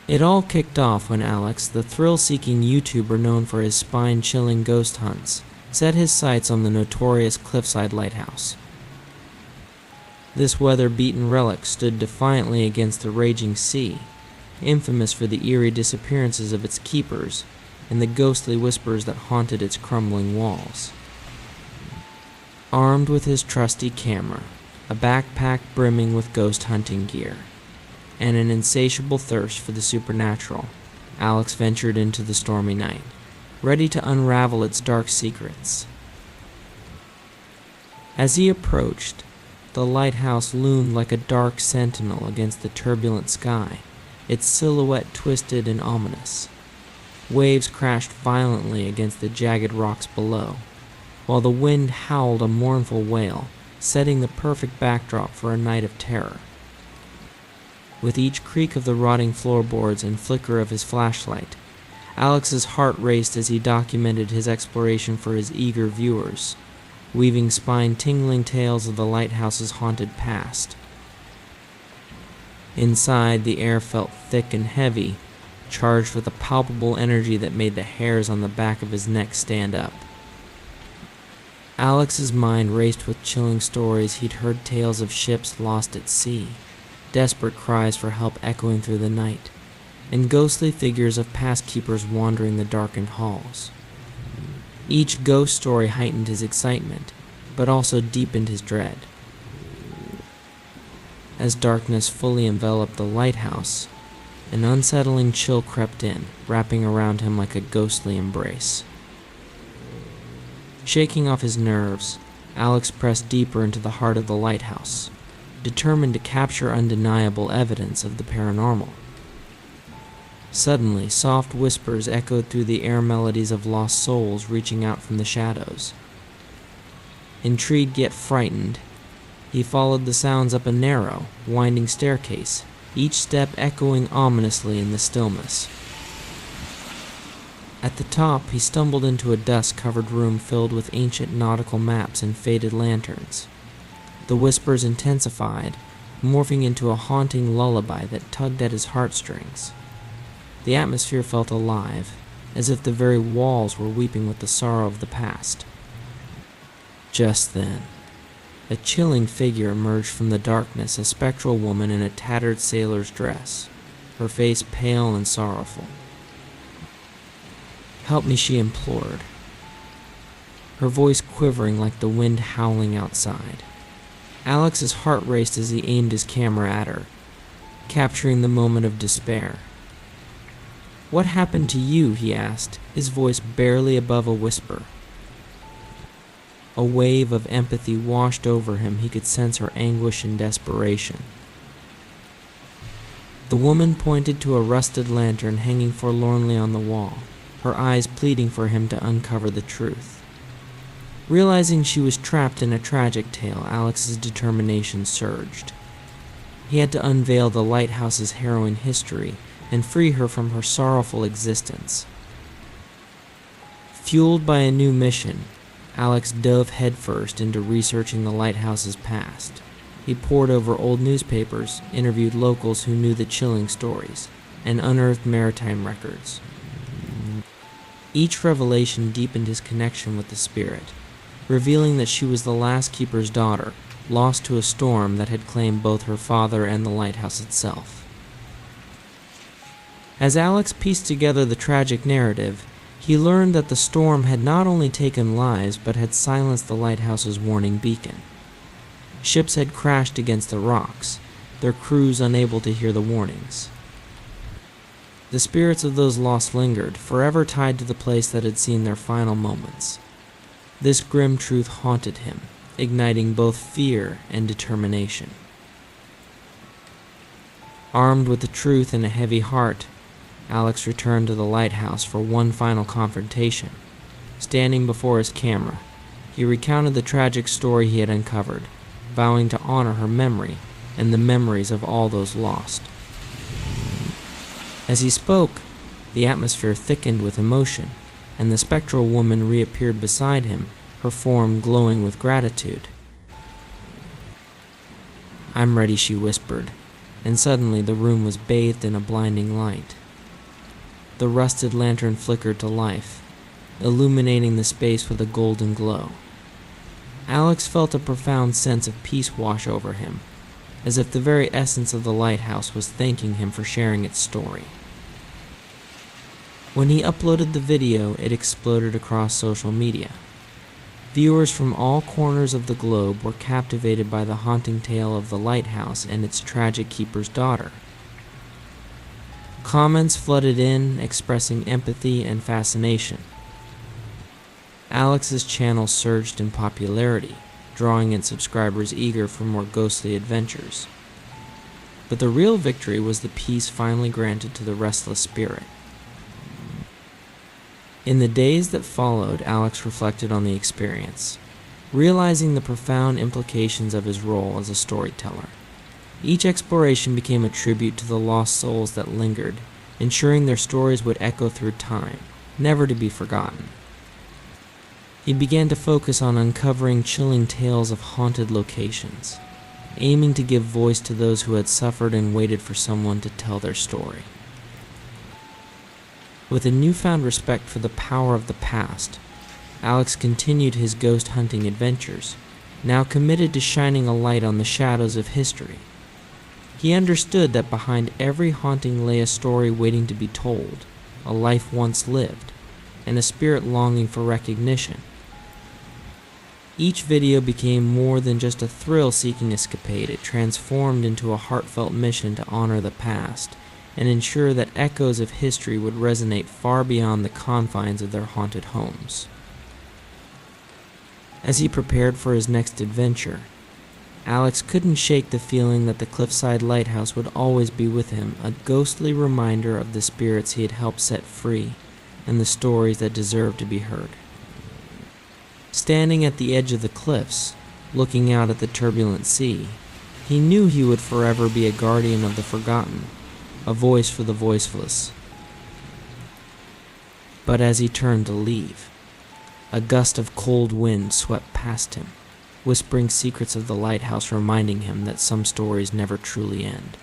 It all kicked off when Alex, the thrill-seeking YouTuber known for his spine-chilling ghost hunts, set his sights on the notorious Cliffside Lighthouse. This weather-beaten relic stood defiantly against the raging sea, infamous for the eerie disappearances of its keepers and the ghostly whispers that haunted its crumbling walls. Armed with his trusty camera, a backpack brimming with ghost hunting gear, and an insatiable thirst for the supernatural, Alex ventured into the stormy night, ready to unravel its dark secrets. As he approached, the lighthouse loomed like a dark sentinel against the turbulent sky, its silhouette twisted and ominous. Waves crashed violently against the jagged rocks below, while the wind howled a mournful wail, setting the perfect backdrop for a night of terror. With each creak of the rotting floorboards and flicker of his flashlight, Alex's heart raced as he documented his exploration for his eager viewers, weaving spine-tingling tales of the lighthouse's haunted past. Inside, the air felt thick and heavy, charged with a palpable energy that made the hairs on the back of his neck stand up. Alex's mind raced with chilling stories. He'd heard tales of ships lost at sea, desperate cries for help echoing through the night, and ghostly figures of past keepers wandering the darkened halls. Each ghost story heightened his excitement, but also deepened his dread. As darkness fully enveloped the lighthouse, an unsettling chill crept in, wrapping around him like a ghostly embrace. Shaking off his nerves, Alex pressed deeper into the heart of the lighthouse, determined to capture undeniable evidence of the paranormal. Suddenly, soft whispers echoed through the air, melodies of lost souls reaching out from the shadows. Intrigued yet frightened, he followed the sounds up a narrow, winding staircase, each step echoing ominously in the stillness. At the top, he stumbled into a dust-covered room filled with ancient nautical maps and faded lanterns. The whispers intensified, morphing into a haunting lullaby that tugged at his heartstrings. The atmosphere felt alive, as if the very walls were weeping with the sorrow of the past. Just then, a chilling figure emerged from the darkness, a spectral woman in a tattered sailor's dress, her face pale and sorrowful. "Help me," she implored, her voice quivering like the wind howling outside. Alex's heart raced as he aimed his camera at her, capturing the moment of despair. "What happened to you?" he asked, his voice barely above a whisper. A wave of empathy washed over him. He could sense her anguish and desperation. The woman pointed to a rusted lantern hanging forlornly on the wall, her eyes pleading for him to uncover the truth. Realizing she was trapped in a tragic tale, Alex's determination surged. He had to unveil the lighthouse's harrowing history and free her from her sorrowful existence. Fueled by a new mission, Alex dove headfirst into researching the lighthouse's past. He pored over old newspapers, interviewed locals who knew the chilling stories, and unearthed maritime records. Each revelation deepened his connection with the spirit, revealing that she was the last keeper's daughter, lost to a storm that had claimed both her father and the lighthouse itself. As Alex pieced together the tragic narrative, he learned that the storm had not only taken lives but had silenced the lighthouse's warning beacon. Ships had crashed against the rocks, their crews unable to hear the warnings. The spirits of those lost lingered, forever tied to the place that had seen their final moments. This grim truth haunted him, igniting both fear and determination. Armed with the truth and a heavy heart, Alex returned to the lighthouse for one final confrontation. Standing before his camera, he recounted the tragic story he had uncovered, vowing to honor her memory and the memories of all those lost. As he spoke, the atmosphere thickened with emotion, and the spectral woman reappeared beside him, her form glowing with gratitude. "I'm ready," she whispered, and suddenly the room was bathed in a blinding light. The rusted lantern flickered to life, illuminating the space with a golden glow. Alex felt a profound sense of peace wash over him, as if the very essence of the lighthouse was thanking him for sharing its story. When he uploaded the video, it exploded across social media. Viewers from all corners of the globe were captivated by the haunting tale of the lighthouse and its tragic keeper's daughter. Comments flooded in, expressing empathy and fascination. Alex's channel surged in popularity, drawing in subscribers eager for more ghostly adventures. But the real victory was the peace finally granted to the restless spirit. In the days that followed, Alex reflected on the experience, realizing the profound implications of his role as a storyteller. Each exploration became a tribute to the lost souls that lingered, ensuring their stories would echo through time, never to be forgotten. He began to focus on uncovering chilling tales of haunted locations, aiming to give voice to those who had suffered and waited for someone to tell their story. With a newfound respect for the power of the past, Alex continued his ghost hunting adventures, now committed to shining a light on the shadows of history. He understood that behind every haunting lay a story waiting to be told, a life once lived, and a spirit longing for recognition. Each video became more than just a thrill-seeking escapade. It transformed into a heartfelt mission to honor the past and ensure that echoes of history would resonate far beyond the confines of their haunted homes. As he prepared for his next adventure, Alex couldn't shake the feeling that the Cliffside Lighthouse would always be with him, a ghostly reminder of the spirits he had helped set free and the stories that deserved to be heard. Standing at the edge of the cliffs, looking out at the turbulent sea, he knew he would forever be a guardian of the forgotten, a voice for the voiceless. But as he turned to leave, a gust of cold wind swept past him, whispering secrets of the lighthouse, reminding him that some stories never truly end.